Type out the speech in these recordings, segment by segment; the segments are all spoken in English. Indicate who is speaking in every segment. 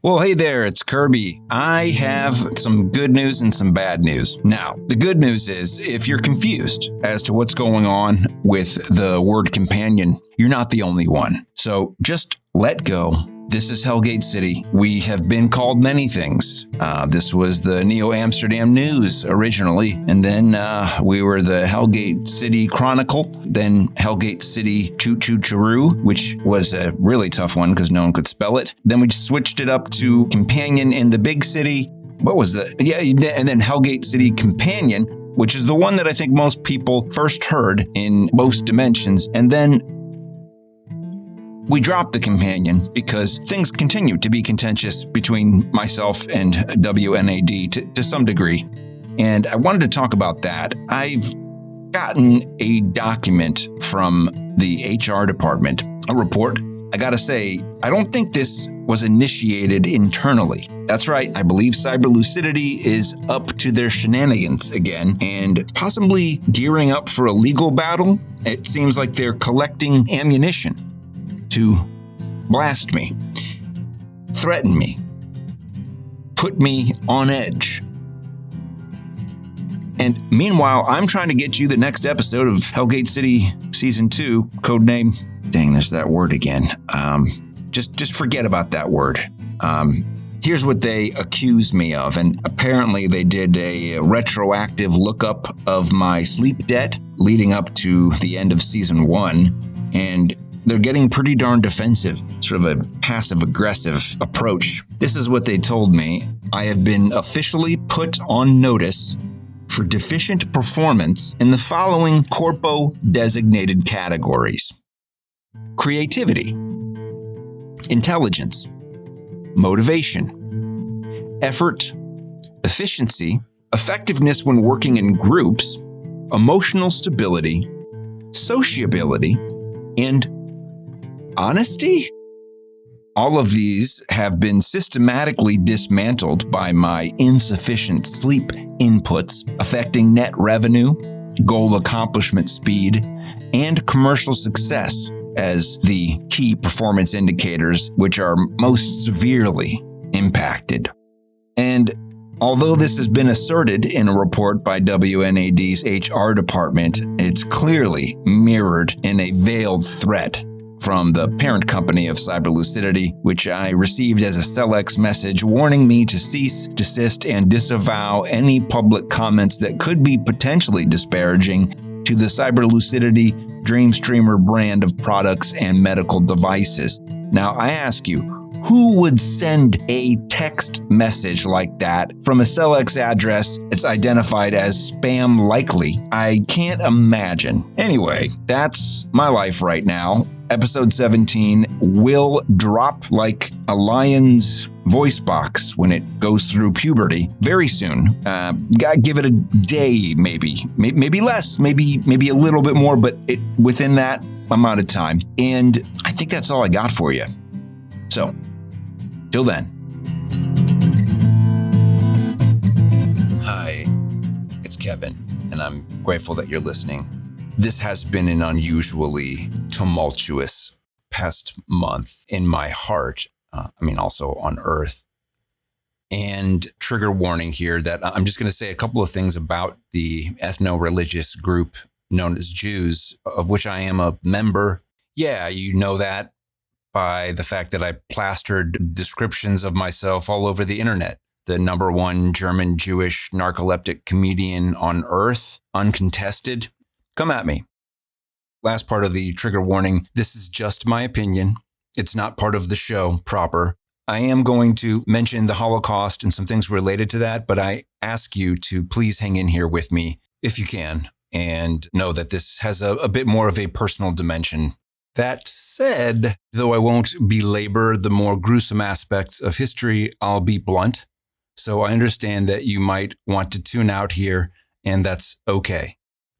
Speaker 1: Well, hey there, it's Kirby. I have some good news and some bad news. Now, the good news is if you're confused as to what's going on with the word companion, you're not the only one. So just let go. This is Hellgate City. We have been called many things. This was the Neo Amsterdam News originally, and then we were the Hellgate City Chronicle, then Hellgate City Choo Choo Choo, which was a really tough one because no one could spell it. Then we switched it up to Companion in the Big City. What was the? Yeah, and then Hellgate City Companion, which is the one that I think most people first heard in most dimensions, and then we dropped the companion because things continue to be contentious between myself and WNAD to some degree. And I wanted to talk about that. I've gotten a document from the HR department, a report. I gotta say, I don't think this was initiated internally. That's right, I believe Cyber Lucidity is up to their shenanigans again and possibly gearing up for a legal battle. It seems like they're collecting ammunition to blast me, threaten me, put me on edge. And meanwhile, I'm trying to get you the next episode of Hellgate City Season 2, codename, dang, there's that word again. Just forget about that word. Here's what they accuse me of, and apparently they did a retroactive lookup of my sleep debt leading up to the end of Season 1, and they're getting pretty darn defensive, sort of a passive-aggressive approach. This is what they told me. I have been officially put on notice for deficient performance in the following corpo-designated categories: creativity, intelligence, motivation, effort, efficiency, effectiveness when working in groups, emotional stability, sociability, and honesty? All of these have been systematically dismantled by my insufficient sleep inputs, affecting net revenue, goal accomplishment speed, and commercial success as the key performance indicators, which are most severely impacted. And although this has been asserted in a report by WNAD's HR department, it's clearly mirrored in a veiled threat from the parent company of Cyber Lucidity, which I received as a Celex message warning me to cease, desist, and disavow any public comments that could be potentially disparaging to the Cyber Lucidity Dreamstreamer brand of products and medical devices. Now, I ask you, who would send a text message like that from a Celex address that's identified as spam likely? I can't imagine. Anyway, that's my life right now. Episode 17 will drop like a lion's voice box when it goes through puberty very soon. Gotta give it a day, maybe less, maybe a little bit more, but within that amount of time. And I think that's all I got for you. So, till then. Hi, it's Kevin, and I'm grateful that you're listening. This has been an unusually tumultuous past month in my heart, also on Earth. And trigger warning here that I'm just going to say a couple of things about the ethno-religious group known as Jews, of which I am a member. Yeah, you know that by the fact that I plastered descriptions of myself all over the internet. The #1 German Jewish narcoleptic comedian on Earth, uncontested. Come at me. Last part of the trigger warning. This is just my opinion. It's not part of the show proper. I am going to mention the Holocaust and some things related to that, but I ask you to please hang in here with me if you can, and know that this has a bit more of a personal dimension. That said, though I won't belabor the more gruesome aspects of history, I'll be blunt. So I understand that you might want to tune out here, and that's okay.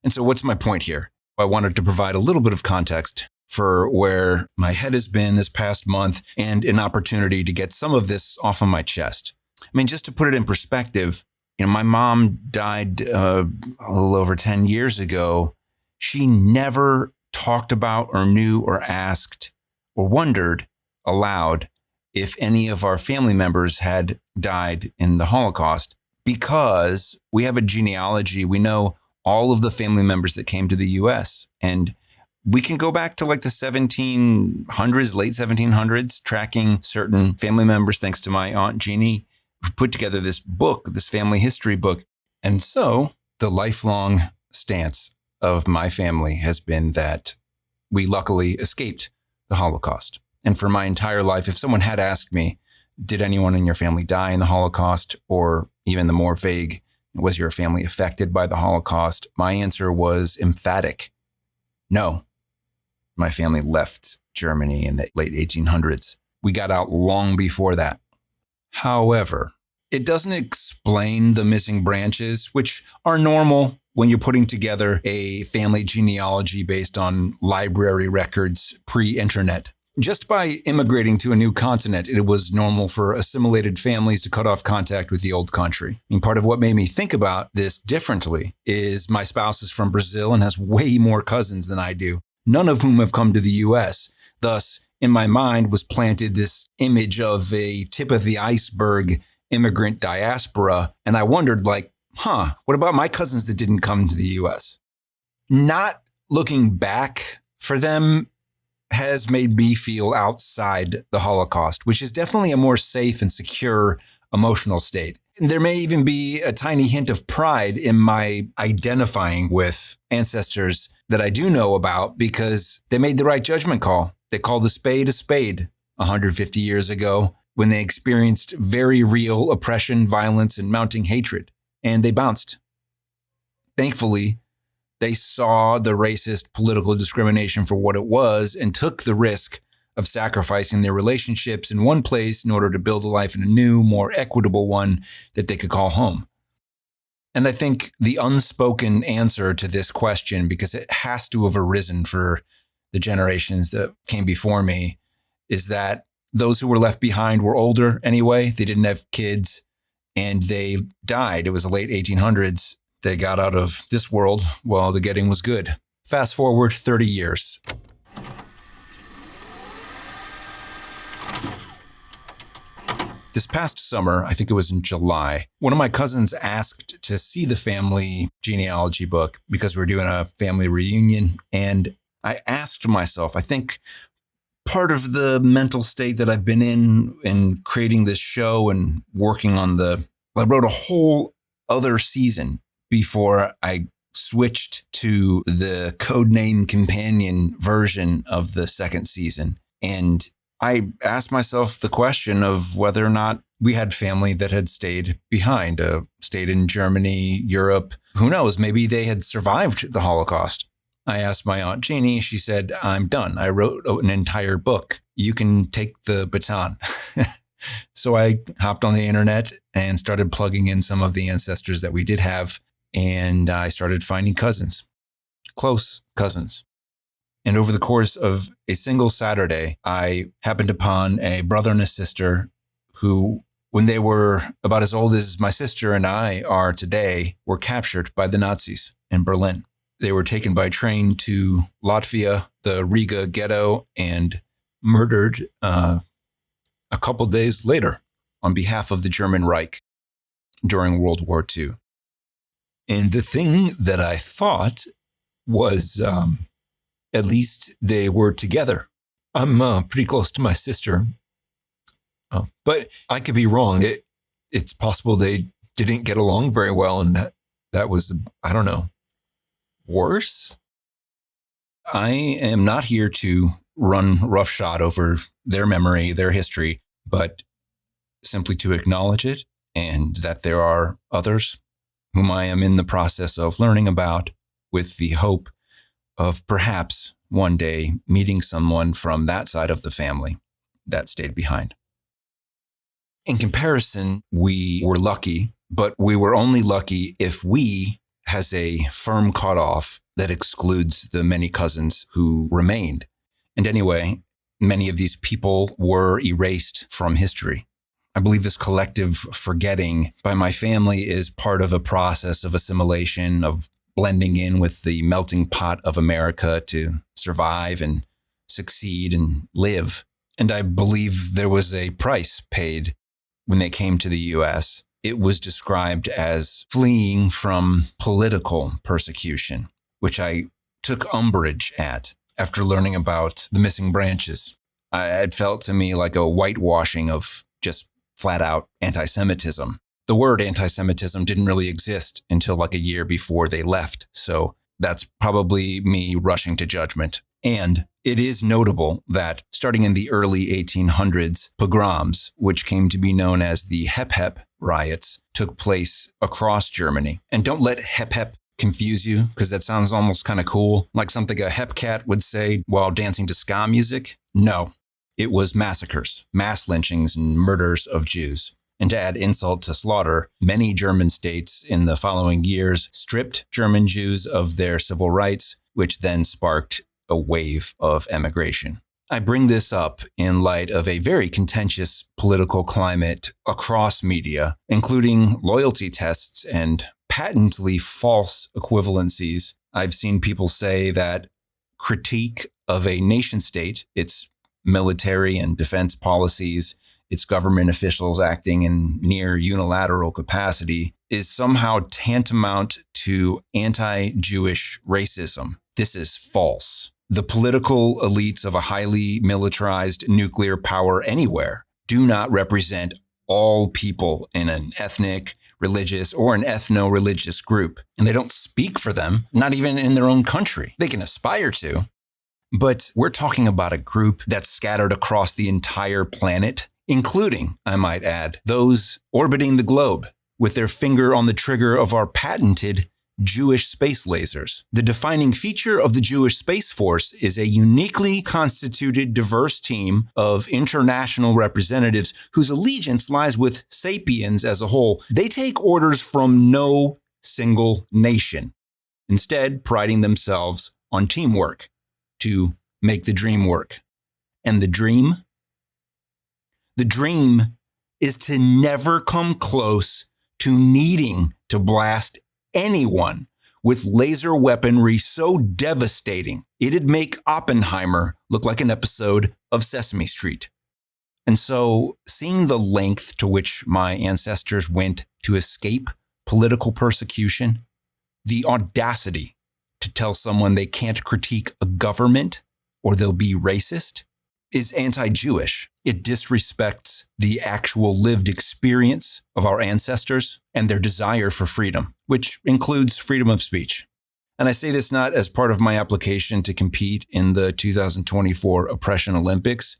Speaker 1: And so what's my point here? I wanted to provide a little bit of context for where my head has been this past month and an opportunity to get some of this off of my chest. I mean, just to put it in perspective, my mom died a little over 10 years ago. She never talked about or knew or asked or wondered aloud if any of our family members had died in the Holocaust, because we have a genealogy. We know all of the family members that came to the US, and we can go back to like the 1700s, late 1700s, tracking certain family members, thanks to my Aunt Jeannie, who put together this book, this family history book. And so the lifelong stance of my family has been that we luckily escaped the Holocaust. And for my entire life, if someone had asked me, did anyone in your family die in the Holocaust? Or even the more vague, was your family affected by the Holocaust? My answer was emphatic. No. My family left Germany in the late 1800s. We got out long before that. However, it doesn't explain the missing branches, which are normal when you're putting together a family genealogy based on library records pre-internet. Just by immigrating to a new continent, it was normal for assimilated families to cut off contact with the old country. And part of what made me think about this differently is my spouse is from Brazil and has way more cousins than I do, none of whom have come to the US. Thus, in my mind was planted this image of a tip of the iceberg immigrant diaspora. And I wondered, like, what about my cousins that didn't come to the US? Not looking back for them has made me feel outside the Holocaust, which is definitely a more safe and secure emotional state. There may even be a tiny hint of pride in my identifying with ancestors that I do know about, because they made the right judgment call. They called a spade 150 years ago when they experienced very real oppression, violence, and mounting hatred, and they bounced. Thankfully, they saw the racist political discrimination for what it was and took the risk of sacrificing their relationships in one place in order to build a life in a new, more equitable one that they could call home. And I think the unspoken answer to this question, because it has to have arisen for the generations that came before me, is that those who were left behind were older anyway. They didn't have kids and they died. It was the late 1800s. They got out of this world while the getting was good. Fast forward 30 years. This past summer, I think it was in July, one of my cousins asked to see the family genealogy book because we're doing a family reunion. And I asked myself, I think part of the mental state that I've been in creating this show and working on I wrote a whole other season before I switched to the codename companion version of the second season. And I asked myself the question of whether or not we had family that had stayed behind, stayed in Germany, Europe. Who knows? Maybe they had survived the Holocaust. I asked my Aunt Jeannie. She said, I'm done. I wrote an entire book. You can take the baton. So I hopped on the internet and started plugging in some of the ancestors that we did have. And I started finding cousins, close cousins. And over the course of a single Saturday, I happened upon a brother and a sister who, when they were about as old as my sister and I are today, were captured by the Nazis in Berlin. They were taken by train to Latvia, the Riga ghetto, and murdered a couple days later on behalf of the German Reich during World War II. And the thing that I thought was, at least they were together. I'm pretty close to my sister, but I could be wrong. It's possible they didn't get along very well, and that was, I don't know, worse. I am not here to run roughshod over their memory, their history, but simply to acknowledge it, and that there are others whom I am in the process of learning about, with the hope of perhaps one day meeting someone from that side of the family that stayed behind. In comparison, we were lucky, but we were only lucky if we has a firm cutoff that excludes the many cousins who remained. And anyway, many of these people were erased from history. I believe this collective forgetting by my family is part of a process of assimilation, of blending in with the melting pot of America to survive and succeed and live. And I believe there was a price paid when they came to the U.S. It was described as fleeing from political persecution, which I took umbrage at after learning about the missing branches. It felt to me like a whitewashing of just flat out anti-Semitism. The word anti-Semitism didn't really exist until like a year before they left. So that's probably me rushing to judgment. And it is notable that starting in the early 1800s, pogroms, which came to be known as the Hep Hep riots, took place across Germany. And don't let Hep Hep confuse you, because that sounds almost kind of cool, like something a Hep Cat would say while dancing to ska music. No, it was massacres, mass lynchings, and murders of Jews. And to add insult to slaughter, many German states in the following years stripped German Jews of their civil rights, which then sparked a wave of emigration. I bring this up in light of a very contentious political climate across media, including loyalty tests and patently false equivalencies. I've seen people say that critique of a nation state, its military and defense policies, its government officials acting in near unilateral capacity, is somehow tantamount to anti-Jewish racism. This is false. The political elites of a highly militarized nuclear power anywhere do not represent all people in an ethnic, religious, or an ethno-religious group. And they don't speak for them, not even in their own country. They can aspire to. But we're talking about a group that's scattered across the entire planet, including, I might add, those orbiting the globe with their finger on the trigger of our patented Jewish space lasers. The defining feature of the Jewish Space Force is a uniquely constituted, diverse team of international representatives whose allegiance lies with sapiens as a whole. They take orders from no single nation, instead priding themselves on teamwork to make the dream work. And the dream? The dream is to never come close to needing to blast anyone with laser weaponry so devastating it'd make Oppenheimer look like an episode of Sesame Street. And so, seeing the length to which my ancestors went to escape political persecution, the audacity to tell someone they can't critique a government or they'll be racist, is anti-Jewish. It disrespects the actual lived experience of our ancestors and their desire for freedom, which includes freedom of speech. And I say this not as part of my application to compete in the 2024 Oppression Olympics,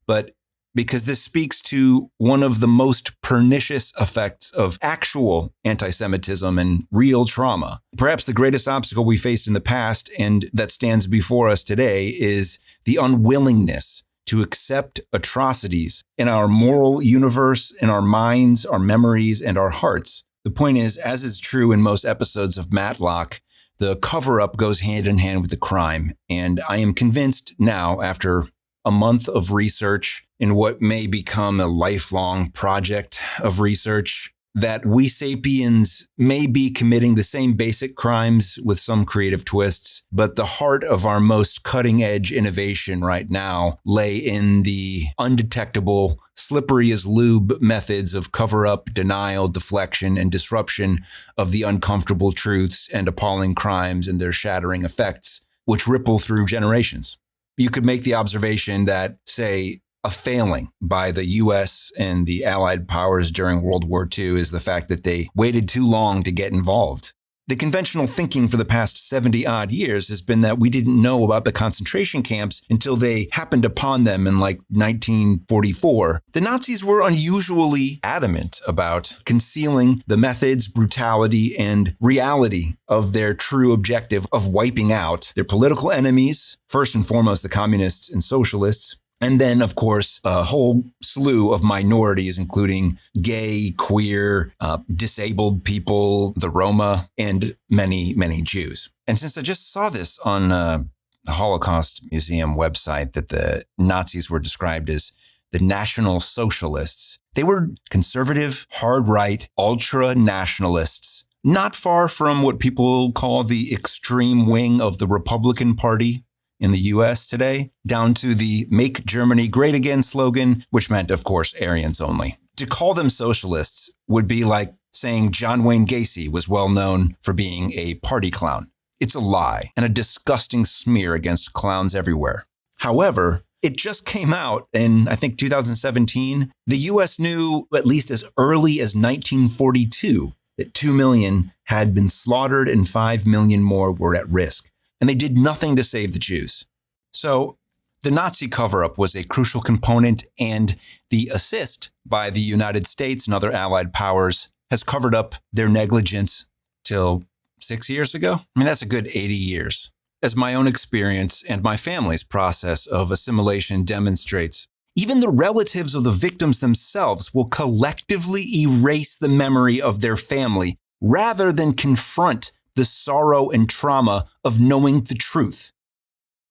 Speaker 1: but because this speaks to one of the most pernicious effects of actual anti-Semitism and real trauma. Perhaps the greatest obstacle we faced in the past and that stands before us today is the unwillingness to accept atrocities in our moral universe, in our minds, our memories, and our hearts. The point is, as is true in most episodes of Matlock, the cover-up goes hand in hand with the crime. And I am convinced now, after a month of research in what may become a lifelong project of research, that we sapiens may be committing the same basic crimes with some creative twists, but the heart of our most cutting-edge innovation right now lay in the undetectable, slippery as lube methods of cover-up, denial, deflection, and disruption of the uncomfortable truths and appalling crimes and their shattering effects, which ripple through generations. You could make the observation that, say, a failing by the U.S. and the Allied powers during World War II is the fact that they waited too long to get involved. The conventional thinking for the past 70-odd years has been that we didn't know about the concentration camps until they happened upon them in like 1944. The Nazis were unusually adamant about concealing the methods, brutality, and reality of their true objective of wiping out their political enemies, first and foremost the communists and socialists, and then, of course, a whole slew of minorities, including gay, queer, disabled people, the Roma, and many, many Jews. And since I just saw this on the Holocaust Museum website that the Nazis were described as the National Socialists, they were conservative, hard-right, ultra-nationalists not far from what people call the extreme wing of the Republican Party in the US today, down to the Make Germany Great Again slogan, which meant, of course, Aryans only. To call them socialists would be like saying John Wayne Gacy was well known for being a party clown. It's a lie and a disgusting smear against clowns everywhere. However, it just came out in, I think, 2017. The US knew, at least as early as 1942, that 2 million had been slaughtered and 5 million more were at risk. And they did nothing to save the Jews. So the Nazi cover-up was a crucial component, and the assist by the United States and other allied powers has covered up their negligence till 6 years ago. I mean, that's a good 80 years. As my own experience and my family's process of assimilation demonstrates, even the relatives of the victims themselves will collectively erase the memory of their family rather than confront the sorrow and trauma of knowing the truth.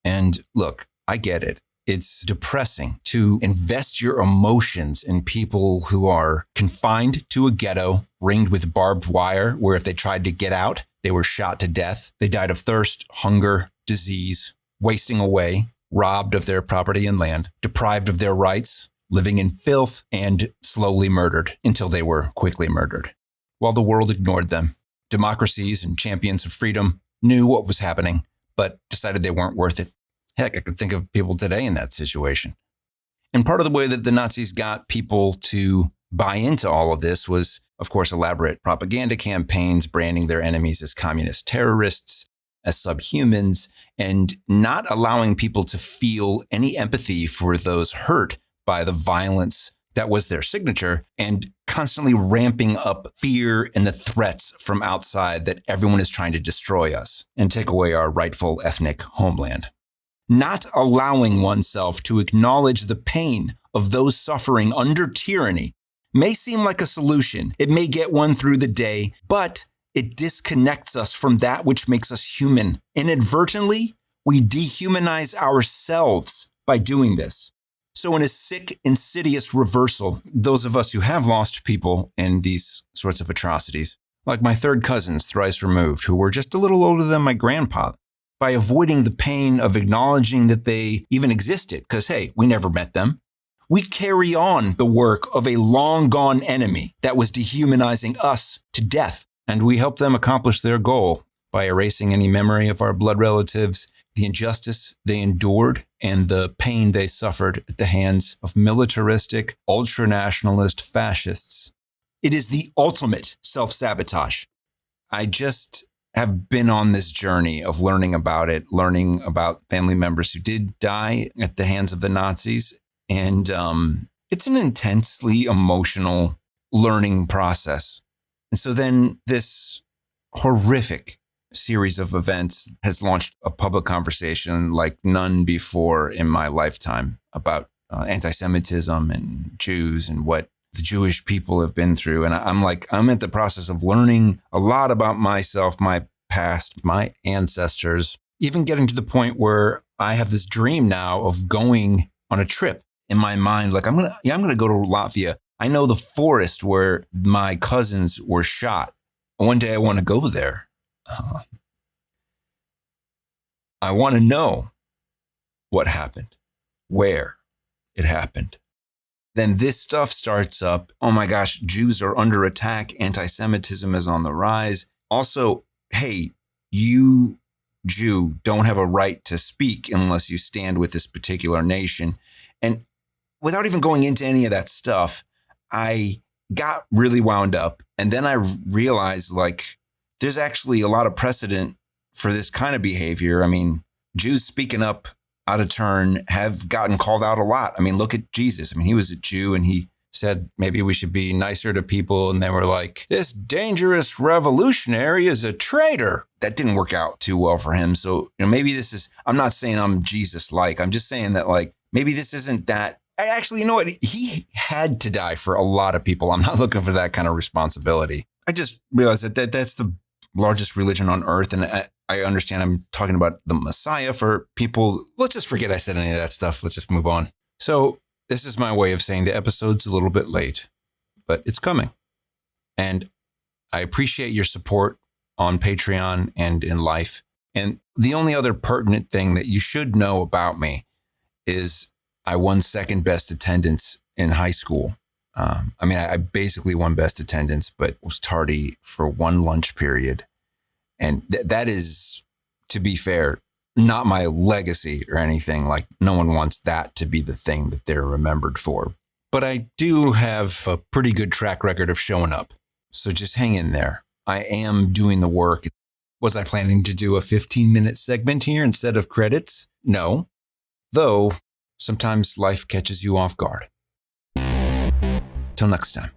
Speaker 1: And look, I get it. It's depressing to invest your emotions in people who are confined to a ghetto, ringed with barbed wire, where if they tried to get out, they were shot to death. They died of thirst, hunger, disease, wasting away, robbed of their property and land, deprived of their rights, living in filth, and slowly murdered until they were quickly murdered. While the world ignored them, democracies and champions of freedom knew what was happening, but decided they weren't worth it. Heck, I could think of people today in that situation. And part of the way that the Nazis got people to buy into all of this was, of course, elaborate propaganda campaigns, branding their enemies as communist terrorists, as subhumans, and not allowing people to feel any empathy for those hurt by the violence that was their signature, and constantly ramping up fear and the threats from outside that everyone is trying to destroy us and take away our rightful ethnic homeland. Not allowing oneself to acknowledge the pain of those suffering under tyranny may seem like a solution. It may get one through the day, but it disconnects us from that which makes us human. Inadvertently, we dehumanize ourselves by doing this. So in a sick, insidious reversal, those of us who have lost people in these sorts of atrocities, like my third cousins thrice removed, who were just a little older than my grandpa, by avoiding the pain of acknowledging that they even existed, because, hey, we never met them, we carry on the work of a long-gone enemy that was dehumanizing us to death, and we help them accomplish their goal by erasing any memory of our blood relatives, the injustice they endured, and the pain they suffered at the hands of militaristic, ultranationalist fascists. It is the ultimate self-sabotage. I just have been on this journey of learning about it, learning about family members who did die at the hands of the Nazis. And it's an intensely emotional learning process. And so then this horrific series of events has launched a public conversation like none before in my lifetime about anti-Semitism and Jews and what the Jewish people have been through. And I'm at the process of learning a lot about myself, my past, my ancestors, even getting to the point where I have this dream now of going on a trip in my mind. Like I'm going to go to Latvia. I know the forest where my cousins were shot. One day I want to go there. I want to know what happened, where it happened. Then this stuff starts up. Oh my gosh, Jews are under attack. Anti-Semitism is on the rise. Also, hey, you Jew don't have a right to speak unless you stand with this particular nation. And without even going into any of that stuff, I got really wound up. And then I realized, like, there's actually a lot of precedent for this kind of behavior. I mean, Jews speaking up out of turn have gotten called out a lot. I mean, look at Jesus. I mean, he was a Jew and he said maybe we should be nicer to people. And they were like, this dangerous revolutionary is a traitor. That didn't work out too well for him. So, maybe this is, I'm not saying I'm Jesus-like. I'm just saying that, like, maybe this isn't that. Actually, you know what? He had to die for a lot of people. I'm not looking for that kind of responsibility. I just realized that that's the largest religion on earth. And I understand I'm talking about the Messiah for people. Let's just forget I said any of that stuff. Let's just move on. So this is my way of saying the episode's a little bit late, but it's coming. And I appreciate your support on Patreon and in life. And the only other pertinent thing that you should know about me is I won second best attendance in high school. I basically won best attendance, but was tardy for one lunch period. And that is, to be fair, not my legacy or anything. Like, no one wants that to be the thing that they're remembered for. But I do have a pretty good track record of showing up. So just hang in there. I am doing the work. Was I planning to do a 15-minute segment here instead of credits? No. Though, sometimes life catches you off guard. Till next time.